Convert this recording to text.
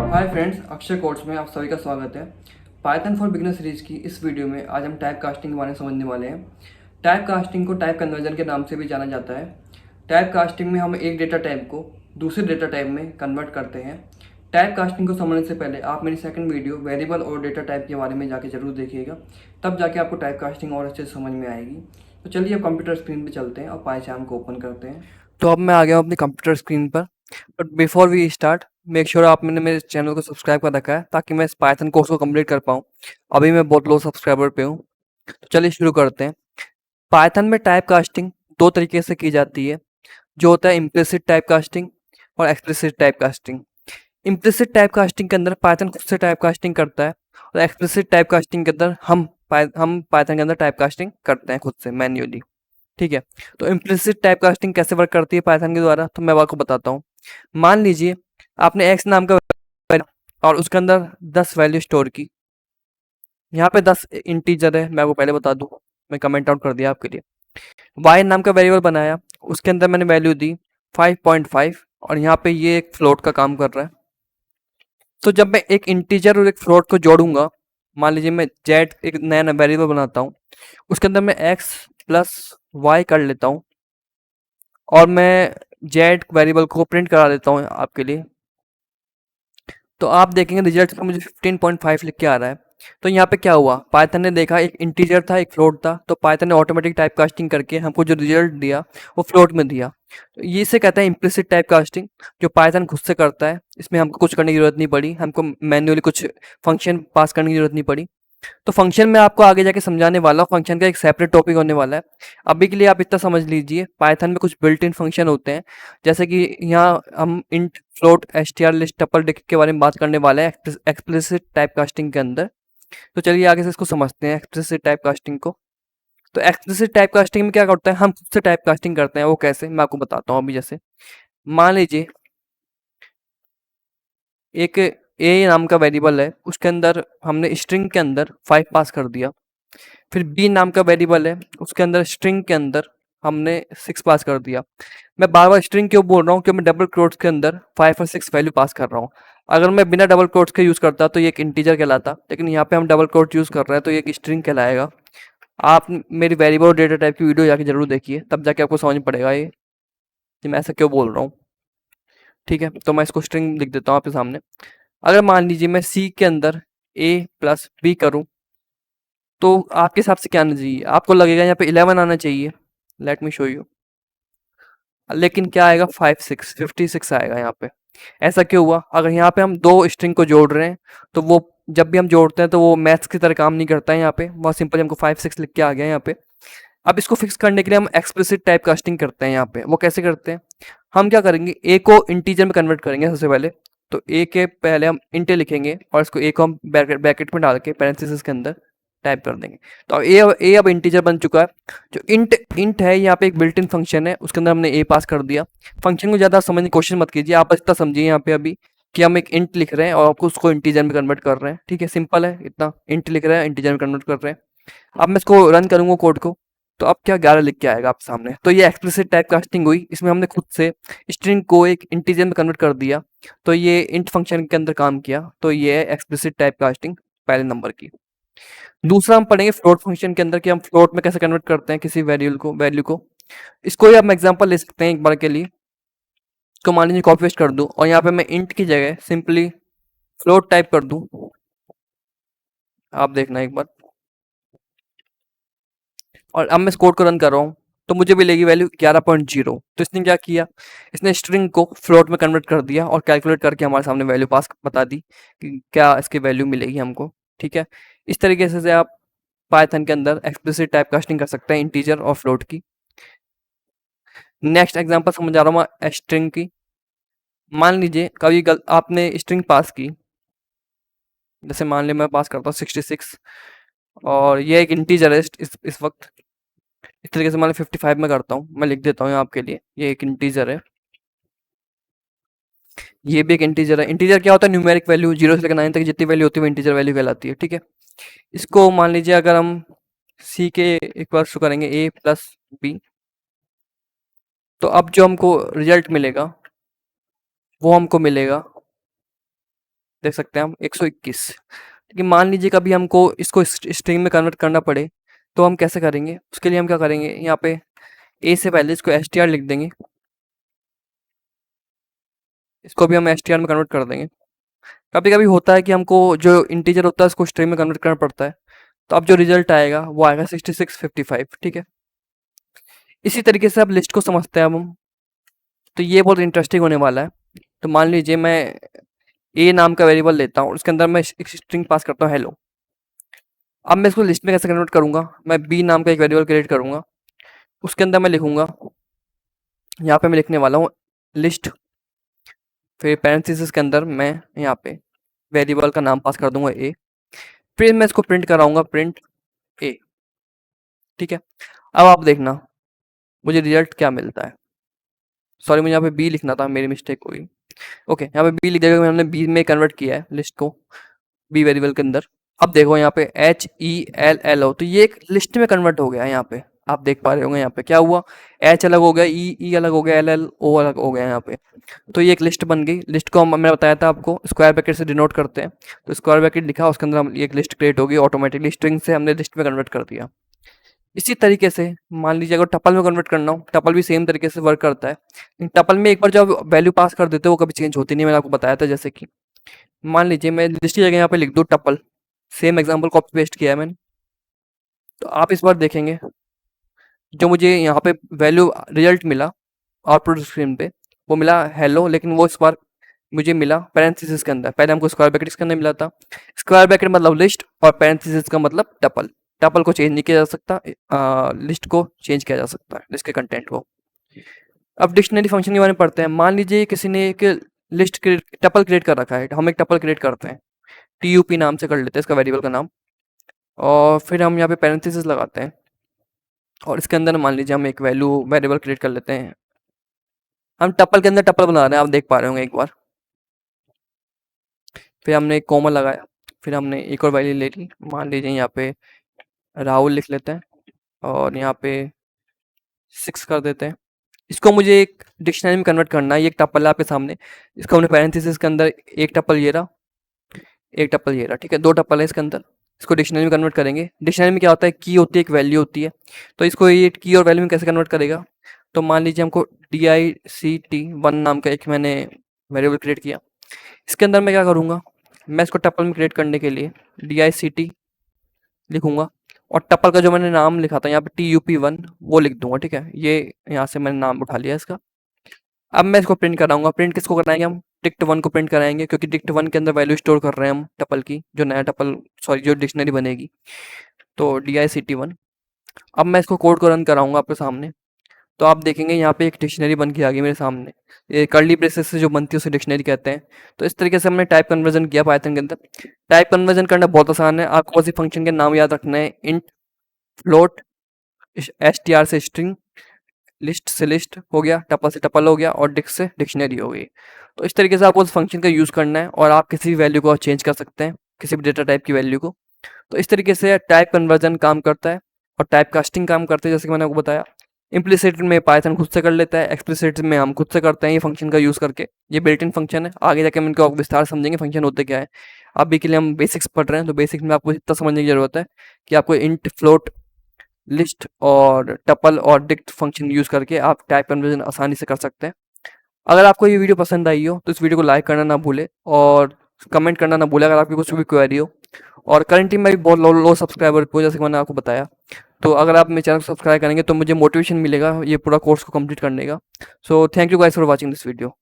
Hi friends, Akshay course में आप सभी का स्वागत है। पाइथन फॉर बिगिनर सीरीज की इस वीडियो में आज हम टाइप कास्टिंग के बारे में समझने वाले हैं। टाइप कास्टिंग को टाइप कन्वर्जन के नाम से भी जाना जाता है। टाइप कास्टिंग में हम एक डेटा टाइप को दूसरे डेटा टाइप में कन्वर्ट करते हैं। टाइप कास्टिंग को समझने से पहले आप मेरी सेकंड वीडियो वेरिएबल और डेटा टाइप के बारे में जाके जरूर देखिएगा, तब जाके आपको टाइप कास्टिंग और अच्छे से समझ में आएगी। तो चलिए अब कंप्यूटर स्क्रीन पर चलते हैं और पाइथन को ओपन करते हैं। तो अब मैं आ गया हूँ अपनी कंप्यूटर स्क्रीन पर। But before we start, make sure आपने मेरे चैनल को सब्सक्राइब कर रखा है ताकि मैं इस पाइथन कोर्स को कंप्लीट कर पाऊँ। अभी मैं बहुत लो सब्सक्राइबर पे हूँ। तो चलिए शुरू करते हैं। पाइथन में टाइप कास्टिंग दो तरीके से की जाती है, जो होता है इम्प्लिसिट टाइप कास्टिंग और explicit type casting. Implicit type casting के अंदर पाइथन खुद से टाइप कास्टिंग करता है, और एक्सप्लिसिट टाइप कास्टिंग के अंदर हम पाइथन के अंदर टाइप कास्टिंग करते हैं खुद से मैन्युअली। ठीक है, तो इम्प्लिसिट टाइप कास्टिंग कैसे वर्क करती है पाइथन के द्वारा, तो मैं आपको बताता हूँ। मान लीजिए आपने एक्स नाम का और उसके अंदर 10 वैल्यू स्टोर की। यहाँ पे 10 इंटीजर है, मैं आपको पहले बता दूँ, मैं कमेंट आउट कर दिया आपके लिए। वाई नाम का वेरिएबल बनाया, उसके अंदर मैंने वैल्यू दी 5.5, और यहाँ पे ये एक फ्लोट का काम कर रहा है। तो जब मैं एक इंटीजर और एक फ्लोट को जोड़ूंगा, मान लीजिए मैं जेड एक नया वेरिएबल बनाता हूँ, उसके अंदर मैं एक्स प्लस वाई कर लेता हूँ, और मैं जेड वेरिएबल को प्रिंट करा देता हूँ आपके लिए। तो आप देखेंगे रिजल्ट में मुझे 15.5 लिख के आ रहा है। तो यहाँ पे क्या हुआ, पाइथन ने देखा एक इंटीजर था एक फ्लोट था, तो पाइथन ने ऑटोमेटिक टाइप कास्टिंग करके हमको जो रिजल्ट दिया वो फ्लोट में दिया। तो ये इसे कहते हैं इम्प्लिसिट टाइप कास्टिंग, जो पाइथन खुद से करता है। इसमें हमको कुछ करने की जरूरत नहीं पड़ी, हमको मैन्युअली कुछ फंक्शन पास करने की जरूरत नहीं पड़ी। तो फंक्शन में आपको आगे जाके समझाने वाला हूँ, फंक्शन का एक सेपरेट टॉपिक होने वाला है। अभी के लिए आप इतना समझ लीजिए, पाइथन में कुछ बिल्ट इन फंक्शन होते हैं, जैसे कि यहाँ हम int float STR list tuple dict के बारे में बात करने वाले हैं एक्सप्लिसिट टाइप कास्टिंग के अंदर। तो चलिए आगे से इसको समझते हैं एक्सप्लिसिट टाइप कास्टिंग को। तो एक्सप्लिसिट टाइप कास्टिंग में क्या करते हैं, हम खुद से टाइप कास्टिंग करते हैं। वो कैसे, मैं आपको बताता हूँ। अभी जैसे मान लीजिए एक ए नाम का वेरिएबल है, उसके अंदर हमने स्ट्रिंग के अंदर 5 पास कर दिया। फिर बी नाम का वेरिएबल है, उसके अंदर स्ट्रिंग के अंदर हमने 6 पास कर दिया। मैं बार बार स्ट्रिंग क्यों बोल रहा हूँ, क्योंकि मैं डबल कोट्स के अंदर 5 और 6 वैल्यू पास कर रहा हूँ। अगर मैं बिना डबल कोट्स के यूज़ करता तो ये एक इंटीजर कहलाता, लेकिन यहाँ पे हम डबल कोट्स यूज़ कर रहे हैं तो ये एक स्ट्रिंग कहलाएगा। आप मेरी वेरिएबल और डेटा टाइप की वीडियो जाके जरूर देखिए, तब जाके आपको समझ पड़ेगा ये कि मैं ऐसा क्यों बोल रहा हूँ। ठीक है, तो मैं इसको स्ट्रिंग लिख देता हूँ आपके सामने। अगर मान लीजिए मैं सी के अंदर ए प्लस बी करूँ, तो आपके हिसाब से क्या आना चाहिए, आपको लगेगा यहाँ पे 11 आना चाहिए। Let me show you. लेकिन क्या आएगा, 56 आएगा यहाँ पे। ऐसा क्यों हुआ, अगर यहाँ पे हम दो स्ट्रिंग को जोड़ रहे हैं, तो वो जब भी हम जोड़ते हैं तो वो मैथ्स की तरह काम नहीं करता है। यहाँ पे बहुत सिंपल, हमको 5 6 लिख के आ गया यहाँ पे। अब इसको फिक्स करने के लिए हम एक्सप्लिसिट टाइप कास्टिंग करते हैं। यहाँ पे वो कैसे करते हैं, हम क्या करेंगे, ए को इंटीजर में कन्वर्ट करेंगे सबसे पहले। तो ए के पहले हम इंट लिखेंगे, और इसको ए को हम ब्रैकेट में डाल के पैरेंथेसिस के अंदर टाइप कर देंगे। तो ए अब इंटीजर बन चुका है। जो इंट इंट है, यहाँ पे एक बिल्ट इन फंक्शन है, उसके अंदर हमने ए पास कर दिया। फंक्शन को ज़्यादा समझने की कोशिश मत कीजिए, आप बस इतना समझिए यहाँ पे अभी कि हम एक इंट लिख रहे हैं और आपको उसको इंटीजर में कन्वर्ट कर रहे हैं। ठीक है, सिंपल है इतना, इंट लिख रहे हैं इंटीजर में कन्वर्ट कर रहे हैं। अब मैं इसको रन करूंगा कोड को, तो अब क्या 11 लिख के आएगा आप सामने। तो ये एक्सप्लिसिट टाइप कास्टिंग हुई, इसमें हमने खुद से स्ट्रिंग को एक इंटीजर में कन्वर्ट कर दिया। तो ये इंट फंक्शन के अंदर काम किया, तो ये है एक्सप्लिसिट टाइप कास्टिंग पहले नंबर की। दूसरा हम पढ़ेंगे फ्लोट फंक्शन के अंदर कि हम फ्लोट में कैसे कन्वर्ट करते हैं किसी वैल्यू को। इसको ही हम एग्जांपल ले सकते हैं एक बार के लिए। तो मान लीजिए कॉपी पेस्ट कर दूं, और यहाँ पे मैं इंट की जगह सिंपली फ्लोट टाइप कर दूं। आप देखना एक बार, और अब मैं इस कोड को रन कर रहा हूँ, तो मुझे मिलेगी वैल्यू 11.0। तो इसने क्या किया, इसने स्ट्रिंग को फ्लोट में कन्वर्ट कर दिया और कैलकुलेट करके हमारे सामने वैल्यू पास बता दी कि क्या इसकी वैल्यू मिलेगी हमको। ठीक है, इस तरीके से आप पाइथन के अंदर एक्सप्लिसिट टाइप कास्टिंग कर सकते हैं इंटीजर और फ्लोट की। नेक्स्ट एग्जांपल समझ आ रहा हूँ मैं स्ट्रिंग की। मान लीजिए कभी आपने स्ट्रिंग पास की, जैसे मान लिया मैं पास करता हूँ 66, और ये एक इंटीजर है इस वक्त। इस तरीके से मान लो 55 में करता हूँ, मैं लिख देता हूँ आपके लिए, ये एक इंटीजर है, ये भी एक इंटीजर है। इंटीजर क्या होता है, न्यूमेरिक वैल्यू 0 से लेकर 9 तक जितनी वैल्यू होती है वो इंटीजर वैल्यू कहलाती है। ठीक है, इसको मान लीजिए अगर हम सी के एक बार शुरू करेंगे ए प्लस बी, तो अब जो हमको रिजल्ट मिलेगा वो हमको मिलेगा, देख सकते हैं हम 121। लेकिन मान लीजिए कभी हमको इसको स्ट्रिंग में कन्वर्ट करना पड़े तो हम कैसे करेंगे? उसके लिए हम क्या करेंगे, यहाँ पे ए से पहले इसको str लिख देंगे, इसको भी हम str में कन्वर्ट कर देंगे। कभी कभी होता है कि हमको जो इंटीजर होता है उसको स्ट्रिंग में कन्वर्ट करना पड़ता है, तो अब जो रिजल्ट आएगा वो आएगा 6655, ठीक है। इसी तरीके से अब लिस्ट को समझते हैं अब हम, तो ये बहुत इंटरेस्टिंग होने वाला है। तो मान लीजिए मैं ए नाम का वेरिएबल लेता हूँ, उसके अंदर मैं एक स्ट्रिंग पास करता हूँ हेलो। अब मैं इसको लिस्ट में कैसे कन्वर्ट करूँगा, मैं बी नाम का एक वेरिएबल क्रिएट करूँगा, उसके अंदर मैं लिखूँगा, यहाँ पे मैं लिखने वाला हूँ लिस्ट, फिर पैरेंथेसिस के अंदर मैं यहाँ पे वेरिएबल का नाम पास कर दूंगा ए, फिर मैं इसको प्रिंट कराऊंगा प्रिंट ए, ठीक है। अब आप देखना मुझे रिजल्ट क्या मिलता है। सॉरी, मुझे यहाँ पे बी लिखना था, मेरी मिस्टेक हो गई। ओके, यहाँ पे बी लिख देगा, हमने बी में कन्वर्ट किया है लिस्ट को बी वेरिएबल के अंदर। अब देखो यहाँ पे HELLO, तो ये एक लिस्ट में कन्वर्ट हो गया है। यहाँ पे आप देख पा रहे होंगे, यहाँ पे क्या हुआ, H अलग हो गया, E अलग हो गया, LLO अलग हो गया यहाँ पे। तो ये एक लिस्ट बन गई। लिस्ट को मैंने बताया था आपको स्क्वायर ब्रैकेट से डिनोट करते हैं, तो स्क्वायर ब्रैकेट लिखा, उसके अंदर हम एक लिस्ट क्रिएट होगी ऑटोमेटिकली, स्ट्रिंग से हमने लिस्ट में कन्वर्ट कर दिया। इसी तरीके से मान लीजिए अगर टपल में कन्वर्ट करना हो, टपल भी सेम तरीके से वर्क करता है। लेकिन टपल में एक बार जब वैल्यू पास कर देते हो वो कभी चेंज होती नहीं, मैंने आपको बताया था। जैसे कि मान लीजिए मैं लिस्ट की जगह यहाँ पे लिख दूँ tuple, same example copy paste किया है मैंने, तो आप इस बार देखेंगे जो मुझे यहाँ पे वैल्यू रिजल्ट मिला आउटपुट स्क्रीन पे, वो मिला हेलो, लेकिन वो इस बार मुझे मिला पैरेंथेसिस के अंदर। पहले हमको स्क्वायर ब्रैकेट इसके अंदर मिला था, स्क्वायर ब्रैकेट मतलब लिस्ट और पैरेंथेसिस का मतलब टपल। टपल को चेंज नहीं किया जा सकता, लिस्ट को चेंज किया जा सकता है, लिस्ट के कंटेंट को। अब डिक्शनरी फंक्शन के बारे में पढ़ते हैं। मान लीजिए किसी ने एक लिस्ट टपल क्रिएट कर रखा है, हम एक टपल क्रिएट करते हैं, TUP नाम से कर लेते हैं इसका वेरिएबल का नाम, और फिर हम यहाँ पे पैरेंथेसिस लगाते हैं, और इसके अंदर मान लीजिए हम एक वैल्यू वेरिएबल क्रिएट कर लेते हैं। हम टपल के अंदर टपल बना रहे हैं, आप देख पा रहे होंगे एक बार। फिर हमने एक कॉमा लगाया, फिर हमने एक और वैल्यू ले ली, मान लीजिए यहाँ पे राहुल लिख लेते हैं, और यहाँ पे 6 कर देते हैं। इसको मुझे एक डिक्शनरी में कन्वर्ट करना है, ये एक टपल है आपके सामने, इसको हमने पैरेंथेसिस के अंदर एक टपल ये रहा, एक टपल ये रहा, ठीक है, 2 टपल है इसके अंदर। इसको डिक्शनरी में कन्वर्ट करेंगे। डिक्शनरी में क्या होता है, की होती है, एक वैल्यू होती है, तो इसको ये की और वैल्यू में कैसे कन्वर्ट करेगा। तो मान लीजिए हमको DICT1 नाम का एक मैंने वेरिएबल क्रिएट किया, इसके अंदर मैं क्या करूँगा, मैं इसको टपल में क्रिएट करने के लिए DICT लिखूंगा, और टपल का जो मैंने नाम लिखा था यहाँ पे TUP1 वो लिख दूंगा, ठीक है। ये यहाँ से मैंने नाम उठा लिया इसका। अब मैं इसको प्रिंट कराऊंगा। प्रिंट किसको कराएंगे हम, dict1 को प्रिंट कराएंगे, क्योंकि dict1 के अंदर वैल्यू स्टोर कर रहे हैं हम टपल की, जो नया टपल सॉरी जो डिक्शनरी बनेगी, तो DICT1। अब मैं इसको कोड को रन कराऊंगा आपके सामने, तो आप देखेंगे यहाँ पे एक डिक्शनरी बन के आ गई मेरे सामने। ये कर्ली ब्रेसेस से जो बनती है उसे डिक्शनरी कहते हैं। तो इस तरीके से हमने टाइप कन्वर्जन किया पाइथन के अंदर। टाइप कन्वर्जन करना बहुत आसान है, आपको बस फंक्शन के नाम याद रखना है, इंट, फ्लोट, STR से स्ट्रिंग, लिस्ट से लिस्ट हो गया, टपल से टपल हो गया, और डिक्स से डिक्शनरी हो गई। तो इस तरीके से आपको उस फंक्शन का यूज़ करना है, और आप किसी भी वैल्यू को चेंज कर सकते हैं, किसी भी डेटा टाइप की वैल्यू को। तो इस तरीके से टाइप कन्वर्जन काम करता है, और टाइप कास्टिंग काम करता है, जैसे कि मैंने आपको बताया। इम्प्लिसिट में पाइथन खुद से कर लेता है, एक्सप्लिसिट में हम खुद से करते हैं ये फंक्शन का यूज़ करके। ये बिल्ट इन फंक्शन है, आगे जाके हम इनको विस्तार समझेंगे फंक्शन होते क्या है। अभी के लिए हम बेसिक्स पढ़ रहे हैं, तो बेसिक्स में आपको इतना समझने की जरूरत है कि आपको इंट, फ्लोट, लिस्ट और टपल और डिक्ट फंक्शन यूज़ करके आप टाइप कन्वर्जन आसानी से कर सकते हैं। अगर आपको ये वीडियो पसंद आई हो तो इस वीडियो को लाइक करना ना भूले, और कमेंट करना ना भूले अगर आपकी कुछ भी क्वेरी हो। और करंटली मैं भी बहुत लो सब्सक्राइबर पे हूं, जैसे कि मैंने आपको बताया। तो अगर आप मेरे चैनल को सब्सक्राइब करेंगे तो मुझे मोटिवेशन मिलेगा ये पूरा कोर्स को कंप्लीट करने का। So thank you guys for watching this video.